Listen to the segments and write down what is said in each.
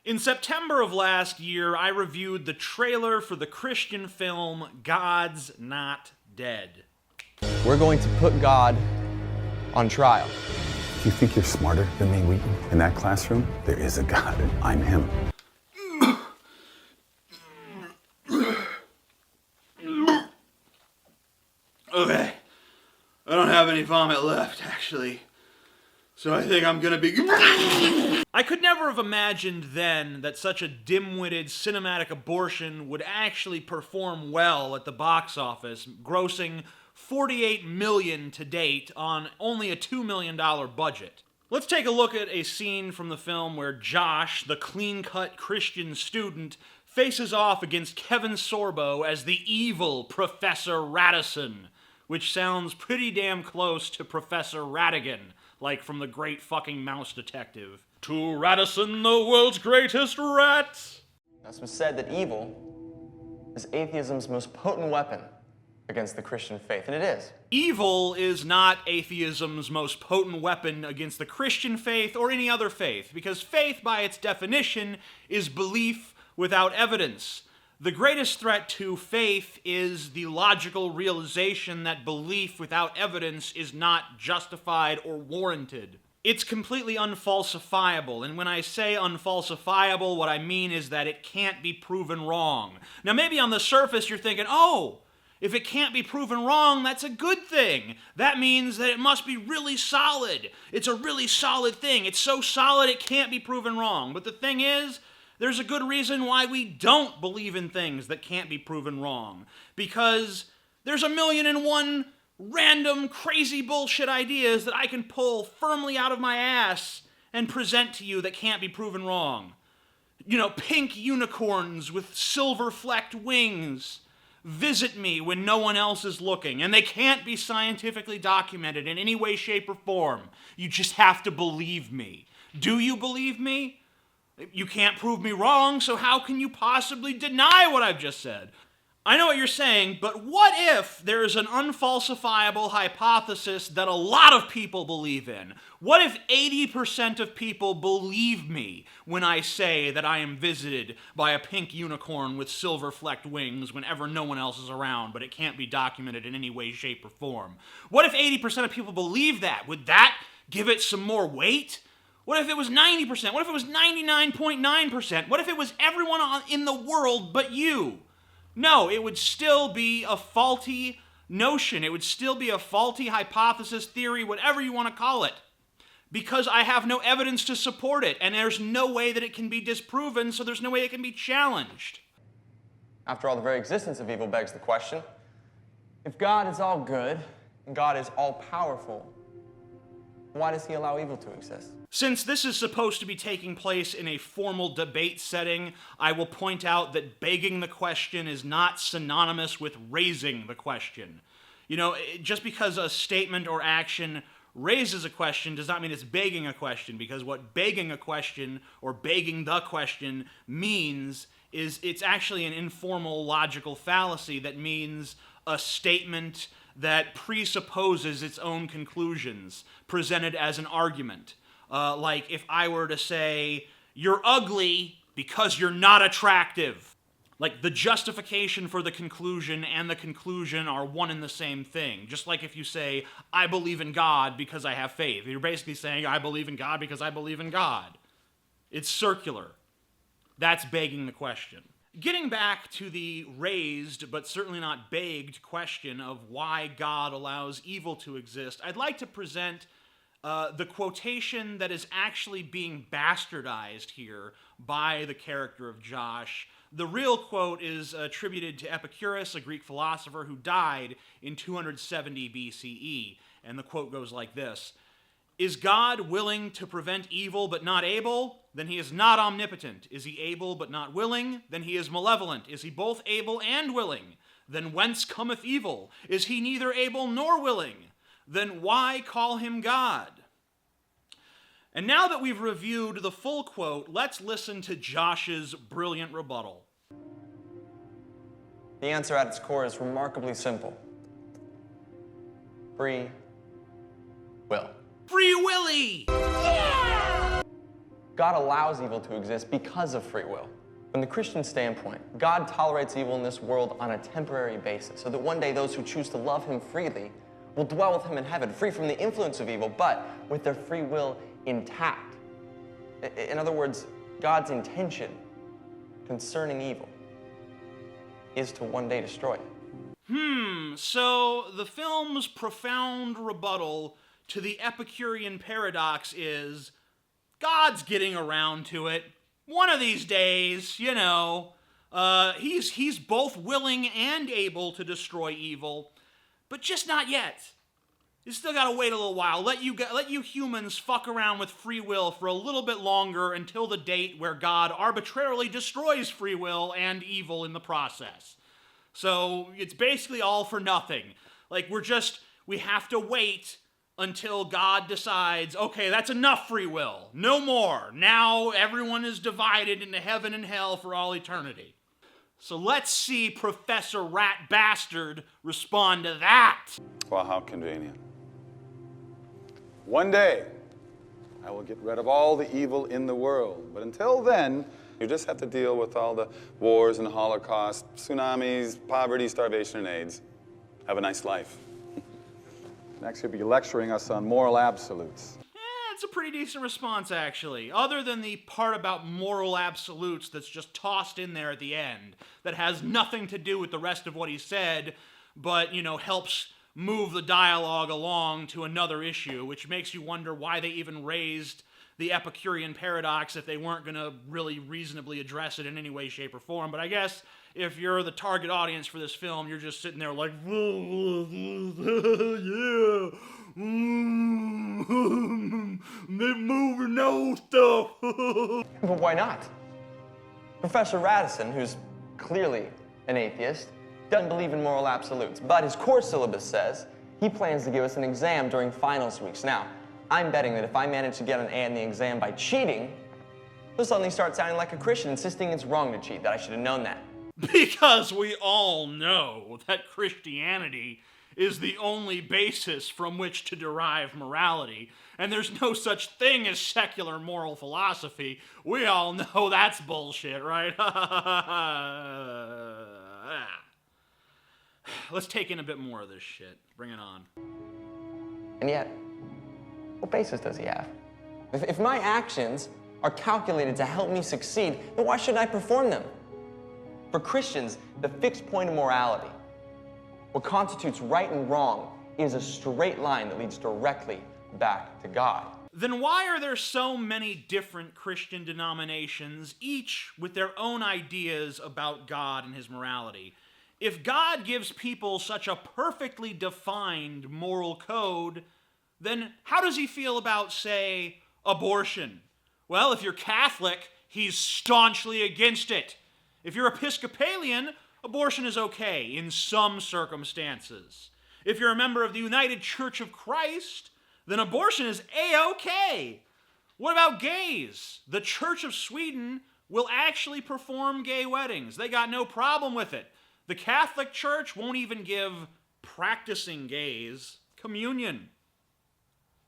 In September of last year, I reviewed the trailer for the Christian film God's Not Dead. We're going to put God on trial. If you think you're smarter than me, Wheaton, in that classroom, there is a God, and I'm him. Okay. I don't have any vomit left, actually. So I think I'm gonna be... I could never have imagined then that such a dim-witted cinematic abortion would actually perform well at the box office, grossing $48 million to date on only a $2 million budget. Let's take a look at a scene from the film where Josh, the clean-cut Christian student, faces off against Kevin Sorbo as the evil Professor Radisson, which sounds pretty damn close to Professor Ratigan, like from the Great Fucking Mouse Detective. To Radisson, the world's greatest rat! It's been said that evil is atheism's most potent weapon against the Christian faith, and it is. Evil is not atheism's most potent weapon against the Christian faith or any other faith, because faith, by its definition, is belief without evidence. The greatest threat to faith is the logical realization that belief without evidence is not justified or warranted. It's completely unfalsifiable, and when I say unfalsifiable, what I mean is that it can't be proven wrong. Now, maybe on the surface you're thinking, oh, if it can't be proven wrong, that's a good thing. That means that it must be really solid. It's a really solid thing. It's so solid it can't be proven wrong. But the thing is, there's a good reason why we don't believe in things that can't be proven wrong. Because there's 1,000,001 random, crazy bullshit ideas that I can pull firmly out of my ass and present to you that can't be proven wrong. You know, pink unicorns with silver-flecked wings visit me when no one else is looking, and they can't be scientifically documented in any way, shape, or form. You just have to believe me. Do you believe me? You can't prove me wrong, so how can you possibly deny what I've just said? I know what you're saying, but what if there's an unfalsifiable hypothesis that a lot of people believe in? What if 80% of people believe me when I say that I am visited by a pink unicorn with silver-flecked wings whenever no one else is around, but it can't be documented in any way, shape, or form? What if 80% of people believe that? Would that give it some more weight? What if it was 90%? What if it was 99.9%? What if it was everyone in the world but you? No, it would still be a faulty notion. It would still be a faulty hypothesis, theory, whatever you want to call it. Because I have no evidence to support it, and there's no way that it can be disproven, so there's no way it can be challenged. After all, the very existence of evil begs the question, if God is all good and God is all powerful, why does he allow evil to exist? Since this is supposed to be taking place in a formal debate setting, I will point out that begging the question is not synonymous with raising the question. You know, just because a statement or action raises a question does not mean it's begging a question, because what begging a question or begging the question means is it's actually an informal logical fallacy that means a statement that presupposes its own conclusions presented as an argument. Like if I were to say, you're ugly because you're not attractive. Like the justification for the conclusion and the conclusion are one and the same thing. Just like if you say, I believe in God because I have faith. You're basically saying, I believe in God because I believe in God. It's circular. That's begging the question. Getting back to the raised, but certainly not begged question of why God allows evil to exist, I'd like to present the quotation that is actually being bastardized here by the character of Josh. The real quote is attributed to Epicurus, a Greek philosopher who died in 270 BCE, and the quote goes like this: "Is God willing to prevent evil but not able? Then he is not omnipotent. Is he able but not willing? Then he is malevolent. Is he both able and willing? Then whence cometh evil? Is he neither able nor willing? Then why call him God?" And now that we've reviewed the full quote, let's listen to Josh's brilliant rebuttal. The answer at its core is remarkably simple. Free will. Free Willy! God allows evil to exist because of free will. From the Christian standpoint, God tolerates evil in this world on a temporary basis, so that one day those who choose to love him freely will dwell with him in heaven, free from the influence of evil, but with their free will intact. In other words, God's intention concerning evil is to one day destroy it. So the film's profound rebuttal to the Epicurean paradox is God's getting around to it. One of these days, you know, he's both willing and able to destroy evil, but just not yet. You still gotta wait a little while. Let you humans fuck around with free will for a little bit longer until the date where God arbitrarily destroys free will and evil in the process. So it's basically all for nothing. Like, we have to wait until God decides, okay, that's enough free will. No more. Now everyone is divided into heaven and hell for all eternity. So let's see Professor Rat Bastard respond to that. Well, how convenient. One day, I will get rid of all the evil in the world. But until then, you just have to deal with all the wars and Holocaust, tsunamis, poverty, starvation, and AIDS. Have a nice life. Next, you'll be lecturing us on moral absolutes. It's a pretty decent response, actually. Other than the part about moral absolutes that's just tossed in there at the end, that has nothing to do with the rest of what he said, but, you know, helps move the dialogue along to another issue, which makes you wonder why they even raised the Epicurean paradox if they weren't going to really reasonably address it in any way, shape, or form. But I guess if you're the target audience for this film, you're just sitting there like, yeah, they're moving those stuff. But why not? Professor Radisson, who's clearly an atheist, doesn't believe in moral absolutes, but his course syllabus says he plans to give us an exam during finals weeks. Now, I'm betting that if I manage to get an A in the exam by cheating, he'll suddenly start sounding like a Christian, insisting it's wrong to cheat, that I should have known that. Because we all know that Christianity is the only basis from which to derive morality, and there's no such thing as secular moral philosophy. We all know that's bullshit, right? Let's take in a bit more of this shit. Bring it on. And yet, what basis does he have? If my actions are calculated to help me succeed, then why shouldn't I perform them? For Christians, the fixed point of morality, what constitutes right and wrong, is a straight line that leads directly back to God. Then why are there so many different Christian denominations, each with their own ideas about God and his morality? If God gives people such a perfectly defined moral code, then how does he feel about, say, abortion? Well, if you're Catholic, he's staunchly against it. If you're Episcopalian, abortion is okay in some circumstances. If you're a member of the United Church of Christ, then abortion is A-okay. What about gays? The Church of Sweden will actually perform gay weddings. They got no problem with it. The Catholic Church won't even give practicing gays communion.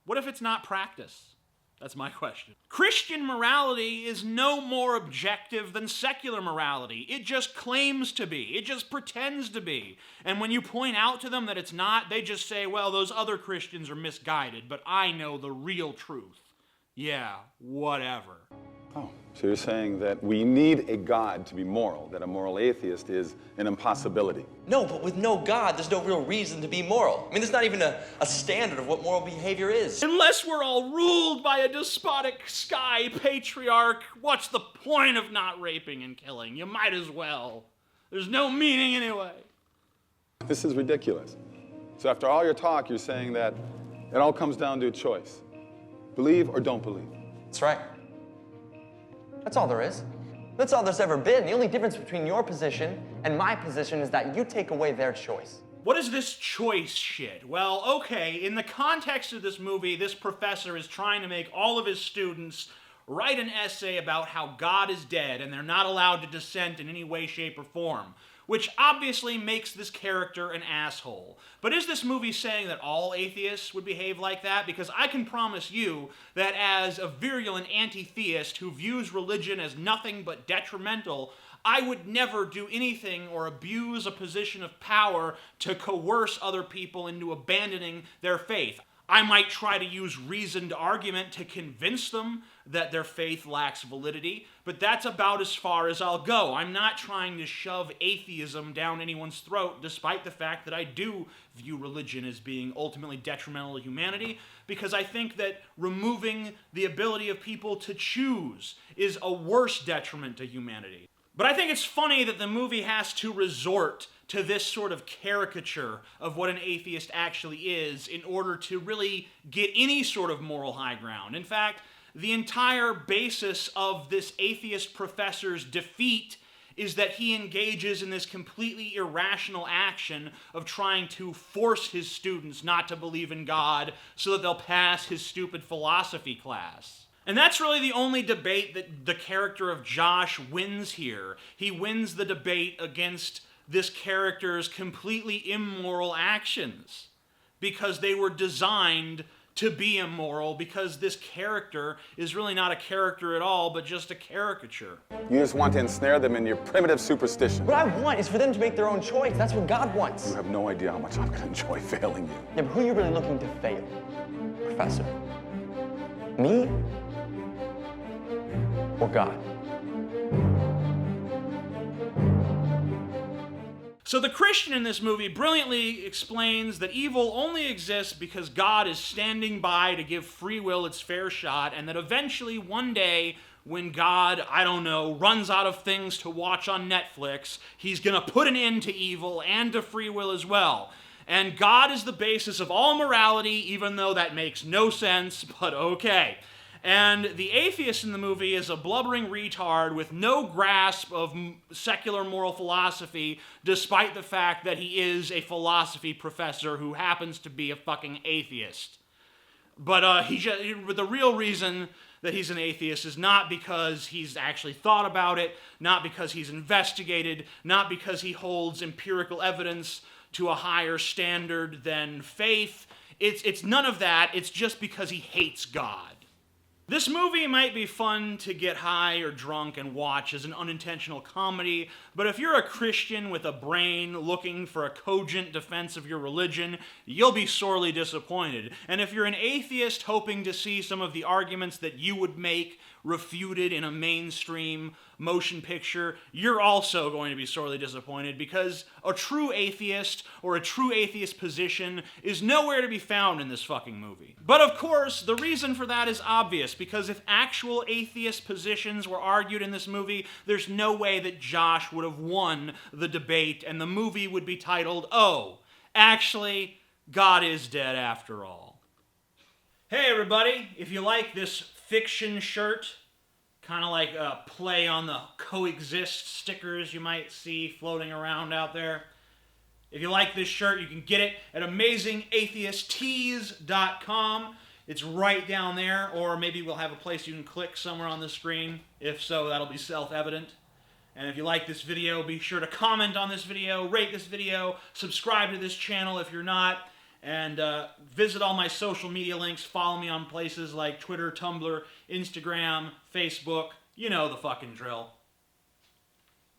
What if it's not practice? That's my question. Christian morality is no more objective than secular morality. It just claims to be. It just pretends to be. And when you point out to them that it's not, they just say, well, those other Christians are misguided, but I know the real truth. Yeah, whatever. Oh, so you're saying that we need a God to be moral, that a moral atheist is an impossibility. No, but with no God, there's no real reason to be moral. I mean, there's not even a standard of what moral behavior is. Unless we're all ruled by a despotic sky patriarch, what's the point of not raping and killing? You might as well. There's no meaning anyway. This is ridiculous. So after all your talk, you're saying that it all comes down to a choice. Believe or don't believe. That's right. That's all there is. That's all there's ever been. The only difference between your position and my position is that you take away their choice. What is this choice shit? Well, okay, in the context of this movie, this professor is trying to make all of his students write an essay about how God is dead and they're not allowed to dissent in any way, shape, or form. which obviously makes this character an asshole. But is this movie saying that all atheists would behave like that? Because I can promise you that as a virulent anti-theist who views religion as nothing but detrimental, I would never do anything or abuse a position of power to coerce other people into abandoning their faith. I might try to use reasoned argument to convince them that their faith lacks validity, but that's about as far as I'll go. I'm not trying to shove atheism down anyone's throat, despite the fact that I do view religion as being ultimately detrimental to humanity, because I think that removing the ability of people to choose is a worse detriment to humanity. But I think it's funny that the movie has to resort to this sort of caricature of what an atheist actually is in order to really get any sort of moral high ground. In fact, the entire basis of this atheist professor's defeat is that he engages in this completely irrational action of trying to force his students not to believe in God so that they'll pass his stupid philosophy class. And that's really the only debate that the character of Josh wins here. He wins the debate against this character's completely immoral actions because they were designed to be immoral, because this character is really not a character at all, but just a caricature. You just want to ensnare them in your primitive superstition. What I want is for them to make their own choice. That's what God wants. You have no idea how much I'm going to enjoy failing you. Yeah, but who are you really looking to fail, Professor? Me? Or God? So the Christian in this movie brilliantly explains that evil only exists because God is standing by to give free will its fair shot, and that eventually one day when God, I don't know, runs out of things to watch on Netflix, he's going to put an end to evil and to free will as well. And God is the basis of all morality, even though that makes no sense, but okay. And the atheist in the movie is a blubbering retard with no grasp of secular moral philosophy, despite the fact that he is a philosophy professor who happens to be a fucking atheist. But the real reason that he's an atheist is not because he's actually thought about it, not because he's investigated, not because he holds empirical evidence to a higher standard than faith. It's none of that. It's just because he hates God. This movie might be fun to get high or drunk and watch as an unintentional comedy, but if you're a Christian with a brain looking for a cogent defense of your religion, you'll be sorely disappointed. And if you're an atheist hoping to see some of the arguments that you would make refuted in a mainstream motion picture, you're also going to be sorely disappointed, because a true atheist or a true atheist position is nowhere to be found in this fucking movie. But of course, the reason for that is obvious, because if actual atheist positions were argued in this movie, there's no way that Josh would have won the debate, and the movie would be titled, "Oh, actually, God is dead after all." Hey everybody, if you like this fiction shirt, kind of like a play on the coexist stickers you might see floating around out there. If you like this shirt, you can get it at AmazingAtheistTees.com. It's right down there, or maybe we'll have a place you can click somewhere on the screen. If so, that'll be self-evident. And if you like this video, be sure to comment on this video, rate this video, subscribe to this channel if you're not, and visit all my social media links. Follow me on places like Twitter, Tumblr, Instagram, Facebook. You know the fucking drill.